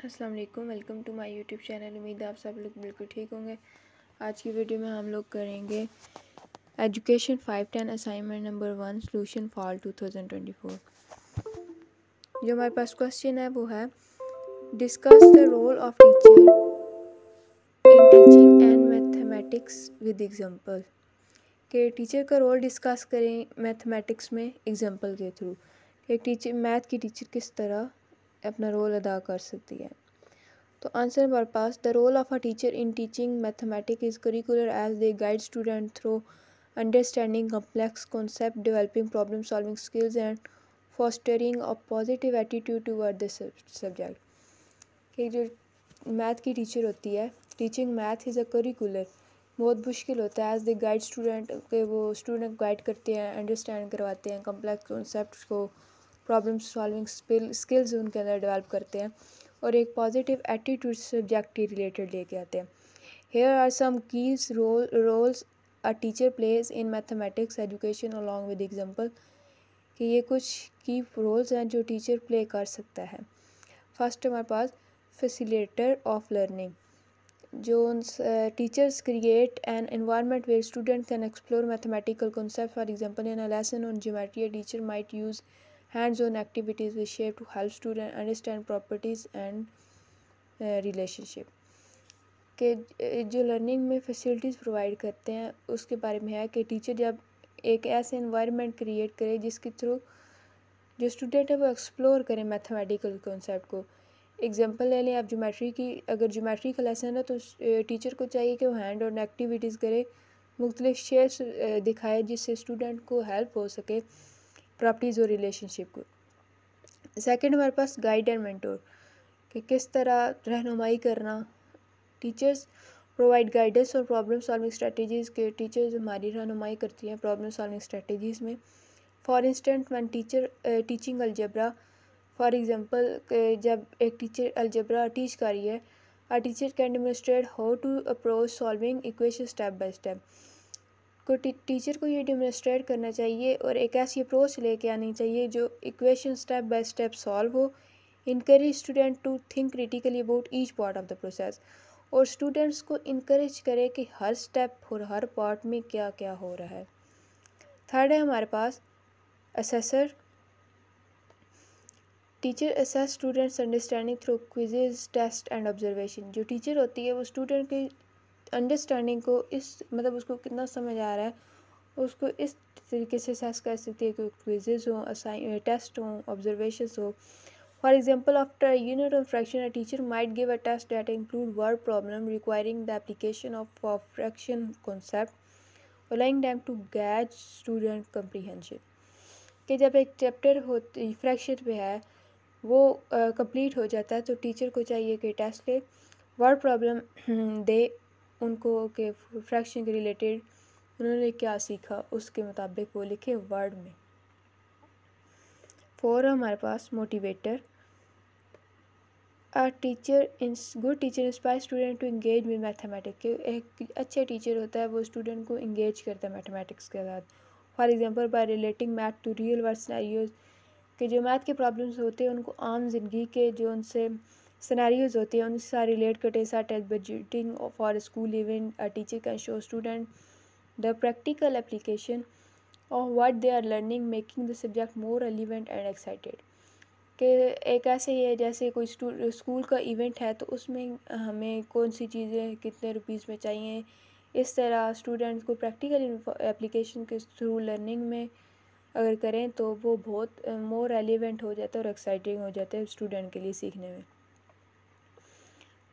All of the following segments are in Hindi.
अस्सलाम वालेकुम, welcome to my YouTube channel. उम्मीद है आप सब लोग बिल्कुल ठीक होंगे। आज की वीडियो में हम लोग करेंगे education 510 assignment number 1 solution fall 2024। जो हमारे पास क्वेश्चन है वो है discuss the role of teacher in teaching and mathematics with example. कि टीचर का रोल डिस्कस करें मैथमेटिक्स में एग्जांपल के थ्रू। कि टीचर मैथ की टीचर किस तरह अपना रोल अदा कर सकती है। तो आंसर हमारे पास the role of a teacher in teaching mathematics is curricular as they guide student through understanding complex concept, developing problem solving skills and fostering a positive attitude toward the subject. कि जो मैथ की टीचर होती है, teaching math is a curricular, बहुत मुश्किल होता है एज दे गाइड स्टूडेंट के वो स्टूडेंट गाइड करते हैं, अंडरस्टैंड करवाते हैं कॉम्प्लेक्स कॉन्सेप्ट को, प्रॉब्लम सॉल्विंग स्किल्स उनके अंदर डेवलप करते हैं और एक पॉजिटिव एटीट्यूड सब्जेक्ट के रिलेटेड लेके आते हैं। Here are some keys roles a teacher plays in mathematics education along with example. कि ये कुछ की रोल्स हैं जो टीचर प्ले कर सकता है। फर्स्ट हमारे पास फैसिलिटेटर ऑफ लर्निंग। जो teachers create an environment where students can explore mathematical concepts. For example, in a lesson on geometry, a teacher might use hands-on activities with shape to help students understand properties and relationship. के जो लर्निंग में फैसिलिटीज़ प्रोवाइड करते हैं उसके बारे में है कि टीचर जब एक ऐसे इन्वायरमेंट क्रिएट करे जिसके थ्रू जो स्टूडेंट है वो एक्सप्लोर करें मैथमेटिकल कॉन्सेप्ट को। एग्जांपल ले लें आप ज्योमेट्री की, अगर ज्योमेट्री का लेसन है तो टीचर को चाहिए कि वो हैंड ऑन एक्टिविटीज़ करे, मुख्तलिफ शेप्स दिखाए जिससे स्टूडेंट को हेल्प हो सके प्रॉपर्टीज़ और रिलेशनशिप को। सेकंड हमारे पास गाइड एंड मेंटोर, कि किस तरह रहनुमाई करना। टीचर्स प्रोवाइड गाइडेंस और प्रॉब्लम सॉल्विंग स्ट्रेटजीज़ के टीचर्स हमारी रहनुमाई करती हैं प्रॉब्लम सॉल्विंग स्ट्रेटजीज़ में। For instant when teacher teaching algebra, for example जब एक टीचर अलजेब्रा टीच कर रही है, a teacher can demonstrate how to approach solving equation step by step. को टीचर को ये डेमोन्स्ट्रेट करना चाहिए और एक ऐसी अप्रोच लेके आनी चाहिए जो equation step by step solve हो। Encourage student to think critically about each part of the process, और स्टूडेंट्स को इनकरेज करे कि हर स्टेप और हर पार्ट में क्या क्या हो रहा है। थर्ड है हमारे पास assessor. Teacher assess students understanding through quizzes, test and observation. जो टीचर होती है वो स्टूडेंट की अंडरस्टैंडिंग को उसको कितना समझ आ रहा है उसको इस तरीके से असेस कर सकती है कि क्विजेज हों, टेस्ट हों, ऑब्जर्वेशंस हो। For example, after a unit of fraction, a teacher might give a test that include word problem requiring the application of a fraction concept, allowing them to gauge student comprehension। कि जब एक चैप्टर होती फ्रैक्शन पे है वो कंप्लीट हो जाता है तो टीचर को चाहिए कि टेस्ट ले, वर्ड प्रॉब्लम दे उनको कि फ्रैक्शन के रिलेटेड उन्होंने क्या सीखा उसके मुताबिक वो लिखे वर्ड में। फोर हमारे पास motivator. Good teacher inspire student to engage with mathematics. एक अच्छे टीचर होता है वो स्टूडेंट को इंगेज करता है मैथमेटिक्स के साथ। For example, by relating math to real world scenarios, कि जो मैथ के प्रॉब्लम्स होते हैं उनको आम जिंदगी के जो उनसे सिनेरियोज होते हैं उनसे साथ रिलेट करते हैं। Such as budgeting for school event, a teacher can show student the practical application of what they are learning, making the subject more relevant and excited. कि एक ऐसे ही है जैसे कोई स्कूल का इवेंट है तो उसमें हमें कौन सी चीज़ें कितने रुपीज़ में चाहिए, इस तरह स्टूडेंट्स को प्रैक्टिकल एप्लीकेशन के थ्रू लर्निंग में अगर करें तो वो बहुत मोर रेलिवेंट हो जाता है और एक्साइटिंग हो जाता है स्टूडेंट के लिए सीखने में।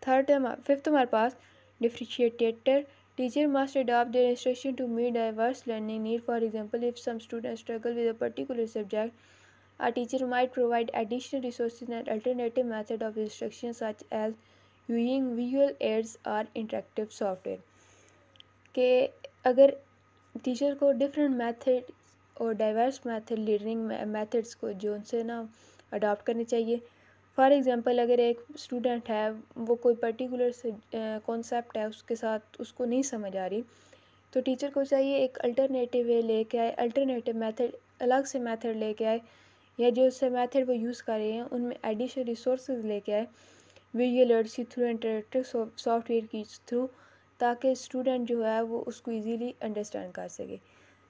फिफ्थ हमारे पास differentiator. Teacher must adopt their instruction to meet diverse learning need. For example, if some student struggle with a particular subject, a teacher might provide additional resources and alternative method of instruction such as using visual aids or interactive software। कि अगर टीचर को डिफरेंट मेथड और डाइवर्स मेथड लर्निंग मेथड्स को जो उनसे ना अडॉप्ट करनी चाहिए। फॉर एग्जांपल, अगर एक स्टूडेंट है वो कोई पर्टिकुलर कॉन्सेप्ट है उसके साथ उसको नहीं समझ आ रही तो टीचर को चाहिए एक अल्टरनेटिव वे लेके आए, अल्टरनेटिव मेथड अलग से मेथड लेके आए, या जो से मेथड वो यूज़ कर रहे हैं उनमें एडिशनल रिसोर्सेज लेके आए video literacy through interactive software की थ्रू, ताकि स्टूडेंट जो है वो उसको इजीली अंडरस्टैंड कर सके।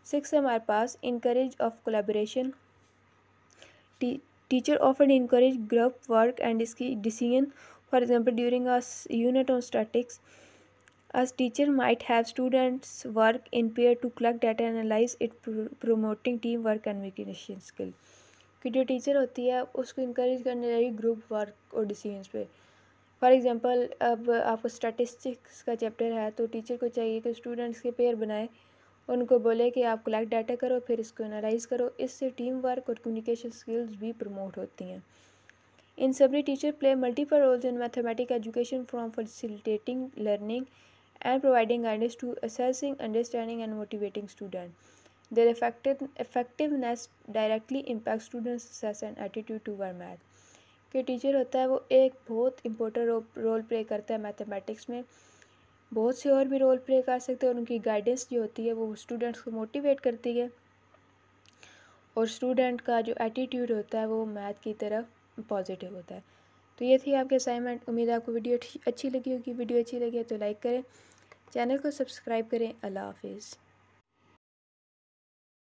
6 हमारे पास encourage of collaboration. Teacher often encourage group work and discussion. For example during a unit on statics, as teacher might have students work in pair to collect data and analyze it, promoting teamwork and communication skill। कि जो टीचर होती है उसको इनकरेज करनी चाहिए ग्रुप वर्क और डिसीजंस पे। फॉर एग्जांपल अब आपको स्टैटिस्टिक्स का चैप्टर है तो टीचर को चाहिए कि स्टूडेंट्स के पेयर बनाए, उनको बोले कि आप कलेक्ट डाटा करो फिर इसको एनालाइज करो। इससे टीम वर्क और कम्युनिकेशन स्किल्स भी प्रमोट होती हैं। इन सभी teacher play multiple roles in mathematic education, from facilitating learning and providing guidance to assessing, understanding and motivating students. Their effectiveness directly impacts students' success and attitude toward math। कि टीचर होता है वो एक बहुत इम्पोर्टेंट रोल प्ले करता है मैथमेटिक्स में, बहुत से और भी रोल प्ले कर सकते हैं और उनकी गाइडेंस जो होती है वो स्टूडेंट्स को मोटिवेट करती है और स्टूडेंट का जो एटीट्यूड होता है वो मैथ की तरफ पॉजिटिव होता है। तो ये थी आपकी असाइनमेंट। उम्मीद है आपको वीडियो अच्छी लगी होगी। वीडियो अच्छी लगी है तो लाइक करें, चैनल को सब्सक्राइब करें। अल्लाह हाफिज़।